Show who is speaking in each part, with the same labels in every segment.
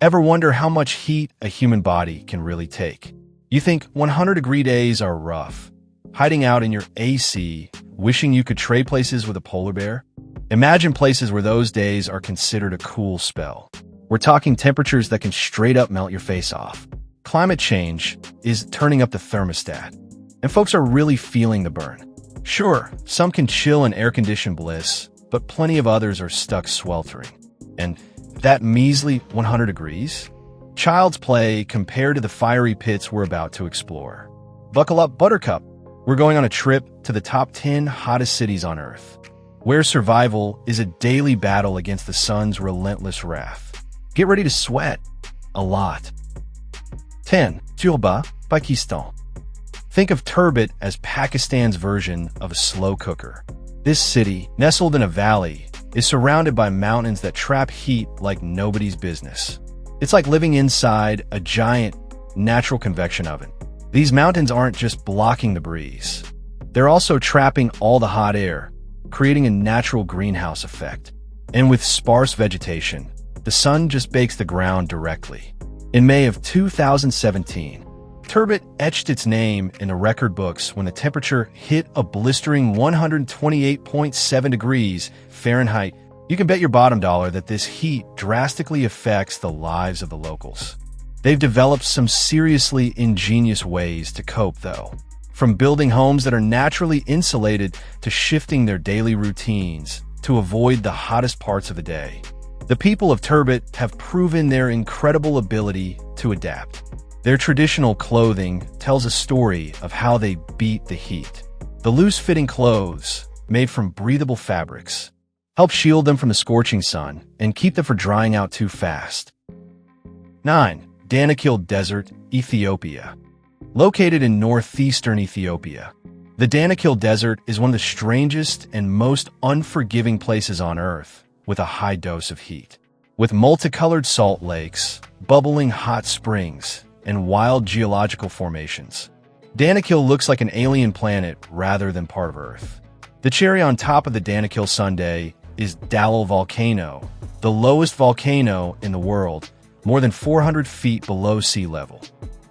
Speaker 1: Ever wonder how much heat a human body can really take? You think 100-degree days are rough, hiding out in your AC, wishing you could trade places with a polar bear? Imagine places where those days are considered a cool spell. We're talking temperatures that can straight up melt your face off. Climate change is turning up the thermostat, and folks are really feeling the burn. Sure, some can chill in air-conditioned bliss, but plenty of others are stuck sweltering. And that measly 100 degrees? Child's play compared to the fiery pits we're about to explore. Buckle up, Buttercup. We're going on a trip to the top 10 hottest cities on Earth, where survival is a daily battle against the sun's relentless wrath. Get ready to sweat. A lot. 10. Turba, Pakistan. Think of Turbet as Pakistan's version of a slow cooker. This city, nestled in a valley, is surrounded by mountains that trap heat like nobody's business. It's like living inside a giant natural convection oven. These mountains aren't just blocking the breeze. They're also trapping all the hot air, creating a natural greenhouse effect. And with sparse vegetation, the sun just bakes the ground directly. In May of 2017, Turbet etched its name in the record books when the temperature hit a blistering 128.7 degrees Fahrenheit. You can bet your bottom dollar that this heat drastically affects the lives of the locals. They've developed some seriously ingenious ways to cope, though. From building homes that are naturally insulated to shifting their daily routines to avoid the hottest parts of the day. The people of Turbet have proven their incredible ability to adapt. Their traditional clothing tells a story of how they beat the heat. The loose-fitting clothes, made from breathable fabrics, help shield them from the scorching sun and keep them from drying out too fast. 9. Danakil Desert, Ethiopia. Located in northeastern Ethiopia, the Danakil Desert is one of the strangest and most unforgiving places on Earth, with a high dose of heat. With multicolored salt lakes, bubbling hot springs, and wild geological formations, Danakil looks like an alien planet rather than part of Earth. The cherry on top of the Danakil sundae is Dalal Volcano, the lowest volcano in the world, more than 400 feet below sea level.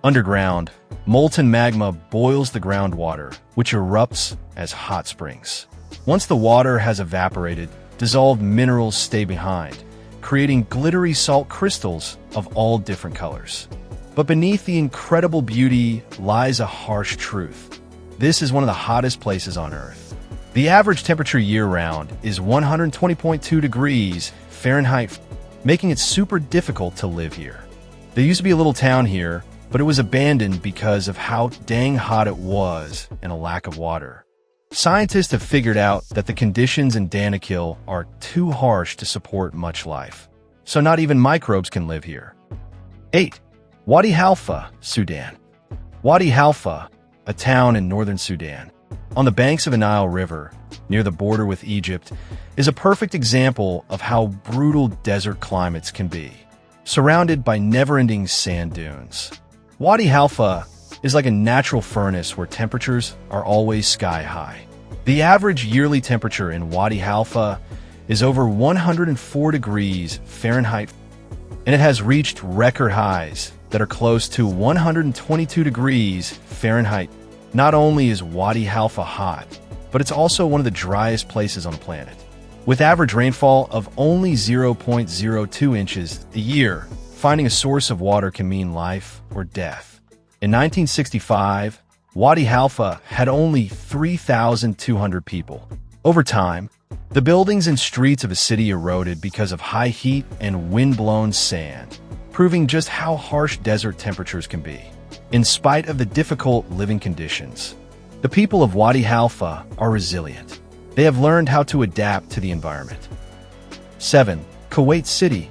Speaker 1: Underground, molten magma boils the groundwater, which erupts as hot springs. Once the water has evaporated, dissolved minerals stay behind, creating glittery salt crystals of all different colors. But beneath the incredible beauty lies a harsh truth. This is one of the hottest places on Earth. The average temperature year-round is 120.2 degrees Fahrenheit, making it super difficult to live here. There used to be a little town here, but it was abandoned because of how dang hot it was and a lack of water. Scientists have figured out that the conditions in Danakil are too harsh to support much life, so not even microbes can live here. 8. Wadi Halfa, Sudan. Wadi Halfa, a town in northern Sudan, on the banks of the Nile River, near the border with Egypt, is a perfect example of how brutal desert climates can be, surrounded by never-ending sand dunes. Wadi Halfa is like a natural furnace where temperatures are always sky-high. The average yearly temperature in Wadi Halfa is over 104 degrees Fahrenheit, and it has reached record highs that are close to 122 degrees Fahrenheit. Not only is Wadi Halfa hot, but it's also one of the driest places on the planet. With average rainfall of only 0.02 inches a year, finding a source of water can mean life or death. In 1965, Wadi Halfa had only 3,200 people. Over time, the buildings and streets of a city eroded because of high heat and wind-blown sand, proving just how harsh desert temperatures can be. In spite of the difficult living conditions, the people of Wadi Halfa are resilient. They have learned how to adapt to the environment. 7. Kuwait City.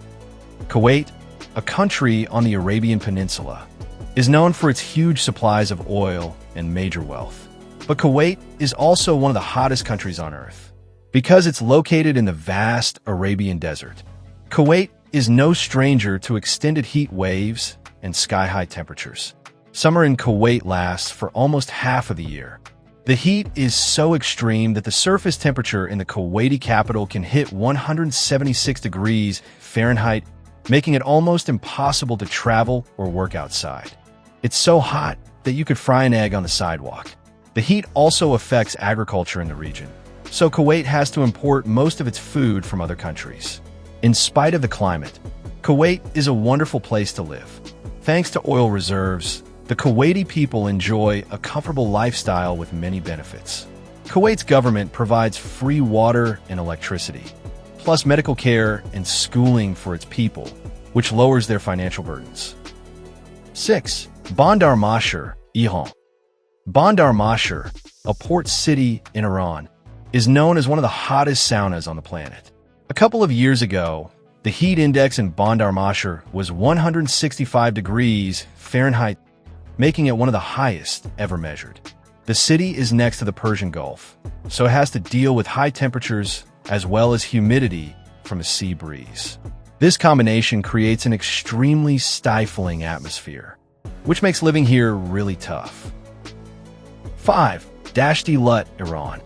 Speaker 1: Kuwait, a country on the Arabian Peninsula, is known for its huge supplies of oil and major wealth. But Kuwait is also one of the hottest countries on Earth because it's located in the vast Arabian Desert. Kuwait is no stranger to extended heat waves and sky-high temperatures. Summer in Kuwait lasts for almost half of the year. The heat is so extreme that the surface temperature in the Kuwaiti capital can hit 176 degrees Fahrenheit, making it almost impossible to travel or work outside. It's so hot that you could fry an egg on the sidewalk. The heat also affects agriculture in the region, so Kuwait has to import most of its food from other countries. In spite of the climate, Kuwait is a wonderful place to live. Thanks to oil reserves, the Kuwaiti people enjoy a comfortable lifestyle with many benefits. Kuwait's government provides free water and electricity, plus medical care and schooling for its people, which lowers their financial burdens. 6. Bandar Mashar, Iran. Bandar Mashar, a port city in Iran, is known as one of the hottest saunas on the planet. A couple of years ago, the heat index in Bandar Mashar was 165 degrees Fahrenheit, making it one of the highest ever measured. The city is next to the Persian Gulf, so it has to deal with high temperatures as well as humidity from a sea breeze. This combination creates an extremely stifling atmosphere, which makes living here really tough. 5. Dashti Lut, Iran.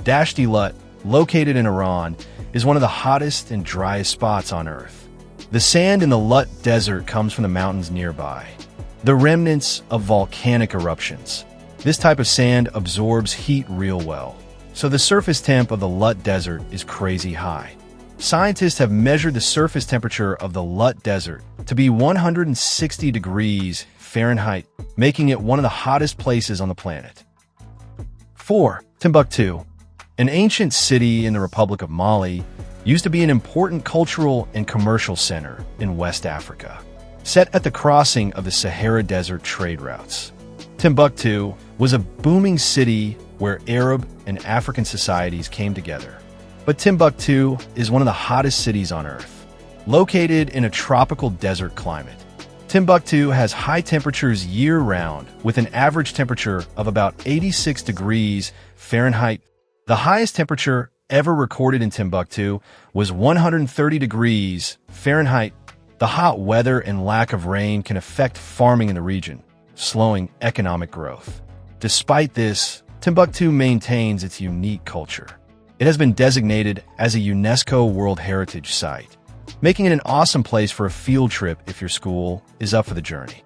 Speaker 1: Dashti Lut, located in Iran, is one of the hottest and driest spots on Earth. The sand in the Lut Desert comes from the mountains nearby, the remnants of volcanic eruptions. This type of sand absorbs heat real well, so the surface temp of the Lut Desert is crazy high. Scientists have measured the surface temperature of the Lut Desert to be 160 degrees Fahrenheit, making it one of the hottest places on the planet. 4. Timbuktu. An ancient city in the Republic of Mali, used to be an important cultural and commercial center in West Africa, set at the crossing of the Sahara Desert trade routes. Timbuktu was a booming city where Arab and African societies came together. But Timbuktu is one of the hottest cities on Earth. Located in a tropical desert climate, Timbuktu has high temperatures year-round with an average temperature of about 86 degrees Fahrenheit. The highest temperature ever recorded in Timbuktu was 130 degrees Fahrenheit. The hot weather and lack of rain can affect farming in the region, slowing economic growth. Despite this, Timbuktu maintains its unique culture. It has been designated as a UNESCO World Heritage Site, making it an awesome place for a field trip if your school is up for the journey.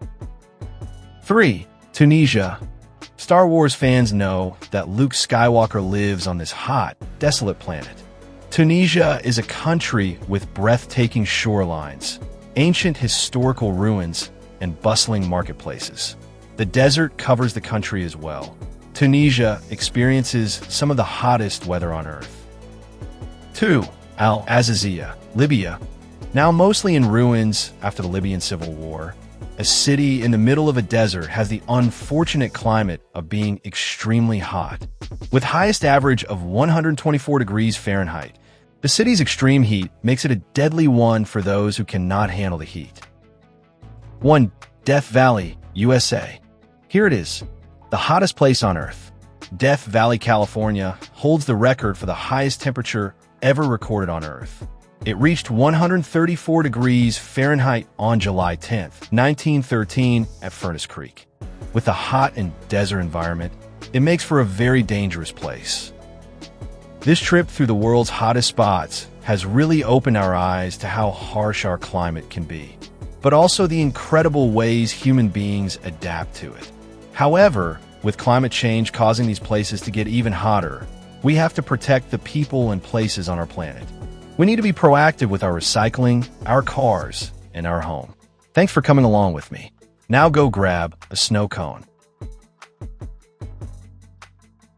Speaker 1: 3. Tunisia. Star Wars fans know that Luke Skywalker lives on this hot, desolate planet. Tunisia is a country with breathtaking shorelines, ancient historical ruins, and bustling marketplaces. The desert covers the country as well. Tunisia experiences some of the hottest weather on Earth. 2. Al-Azizia, Libya. Now mostly in ruins after the Libyan civil war, a city in the middle of a desert has the unfortunate climate of being extremely hot. With highest average of 124 degrees Fahrenheit, the city's extreme heat makes it a deadly one for those who cannot handle the heat. 1. Death Valley, USA. Here it is, the hottest place on Earth. Death Valley, California holds the record for the highest temperature ever recorded on Earth. It reached 134 degrees Fahrenheit on July 10, 1913 at Furnace Creek. With the hot and desert environment, it makes for a very dangerous place. This trip through the world's hottest spots has really opened our eyes to how harsh our climate can be, but also the incredible ways human beings adapt to it. However, with climate change causing these places to get even hotter, we have to protect the people and places on our planet. We need to be proactive with our recycling, our cars, and our home. Thanks for coming along with me. Now go grab a snow cone.